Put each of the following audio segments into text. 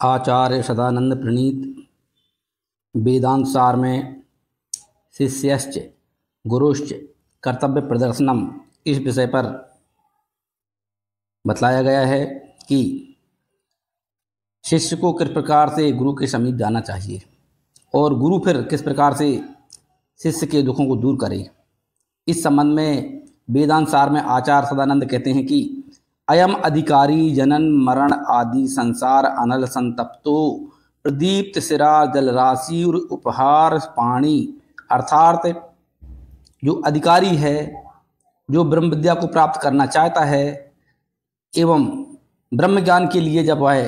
आचार्य सदानंद प्रणीत वेदांत सार में शिष्यश्च गुरुश्च कर्तव्य प्रदर्शनम इस विषय पर बतलाया गया है कि शिष्य को किस प्रकार से गुरु के समीप जाना चाहिए और गुरु फिर किस प्रकार से शिष्य के दुखों को दूर करे। इस संबंध में वेदांत सार में आचार्य सदानंद कहते हैं कि अयम अधिकारी जनन मरण आदि संसार अनल संतप्तो प्रदीप्त सिरा जल राशि और उपहार पाणी, अर्थात जो अधिकारी है, जो ब्रह्म विद्या को प्राप्त करना चाहता है एवं ब्रह्म ज्ञान के लिए जब वह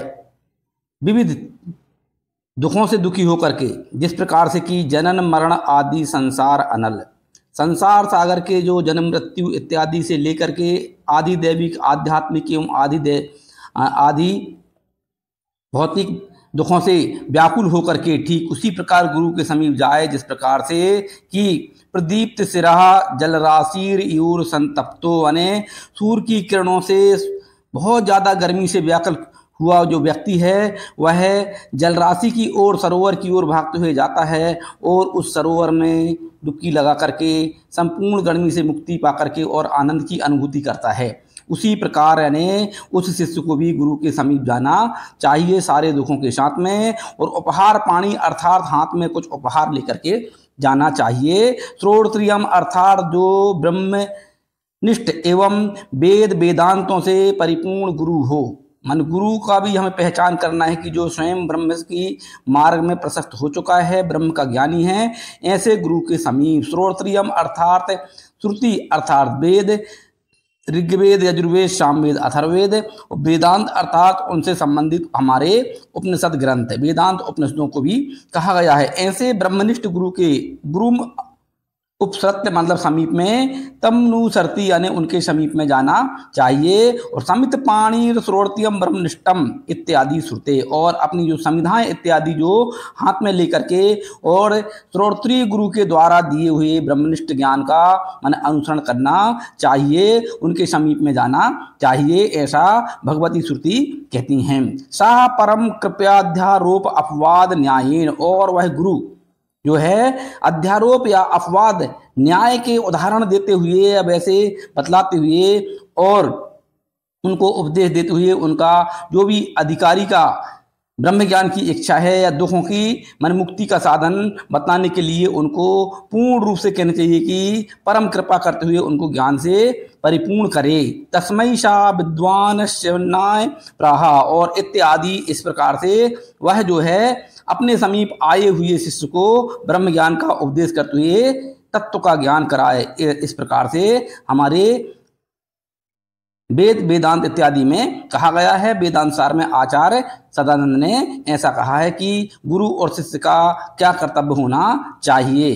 विविध दुखों से दुखी होकर के, जिस प्रकार से कि जनन मरण आदि संसार अनल, संसार सागर के जो जन्म मृत्यु इत्यादि से लेकर के आदि दैविक आध्यात्मिक एवं आदि भौतिक दुखों से व्याकुल होकर के ठीक उसी प्रकार गुरु के समीप जाए, जिस प्रकार से कि प्रदीप्त सिरा जल राशिर यूर संतप्तो, यानी सूर्य की किरणों से बहुत ज़्यादा गर्मी से व्याकुल हुआ जो व्यक्ति है वह जल राशि की ओर, सरोवर की ओर भागते हुए जाता है और उस सरोवर में डुबकी लगा करके संपूर्ण गर्मी से मुक्ति पा करके और आनंद की अनुभूति करता है। उसी प्रकार यानी उस शिष्य को भी गुरु के समीप जाना चाहिए सारे दुखों के साथ में, और उपहार पाणी अर्थात हाथ में कुछ उपहार लेकर के जाना चाहिए। श्रोत्रियम अर्थात जो ब्रह्मनिष्ठ एवं वेद वेदांतों से परिपूर्ण गुरु हो। मन गुरु का भी हमें पहचान करना है कि जो स्वयं ब्रह्म की मार्ग में प्रशस्त हो चुका है, ब्रह्म का ज्ञानी है, ऐसे गुरु के समीप। श्रोत्रियम अर्थात श्रुति अर्थात वेद, ऋग्वेद यजुर्वेद सामवेद अथर्ववेद, वेदांत अर्थात उनसे संबंधित हमारे उपनिषद ग्रंथ, वेदांत उपनिषदों को भी कहा गया है। ऐसे ब्रह्मनिष्ठ गुरु के गुरु उपसृत्य मतलब समीप में तमनुसरती यानी उनके समीप में जाना चाहिए। और समित पाणी श्रोत्रियम ब्रह्मनिष्ठम इत्यादि श्रुते, और अपनी जो संविधाएं इत्यादि जो हाथ में लेकर के और श्रोत्रिय गुरु के द्वारा दिए हुए ब्रह्मनिष्ठ ज्ञान का मन अनुसरण करना चाहिए, उनके समीप में जाना चाहिए, ऐसा भगवती श्रुति कहती हैं। सा परम कृपयाध्यारोप अपवाद न्यायेन, और वह गुरु जो है अध्यारोप या अपवाद न्याय के उदाहरण देते हुए या वैसे बतलाते हुए और उनको उपदेश देते हुए उनका जो भी अधिकारी का ब्रह्म ज्ञान की इच्छा है या दुखों की मन मुक्ति का साधन बताने के लिए उनको पूर्ण रूप से कहना चाहिए कि परम कृपा करते हुए उनको ज्ञान से परिपूर्ण करे। तस्मै सा विद्वान शिवनाय प्राहा, और इत्यादि इस प्रकार से वह जो है अपने समीप आए हुए शिष्य को ब्रह्म ज्ञान का उपदेश करते हुए तत्व का ज्ञान कराए। इस प्रकार से हमारे वेद वेदांत इत्यादि में कहा गया है। वेदांत सार में आचार्य सदानंद ने ऐसा कहा है कि गुरु और शिष्य का क्या कर्तव्य होना चाहिए।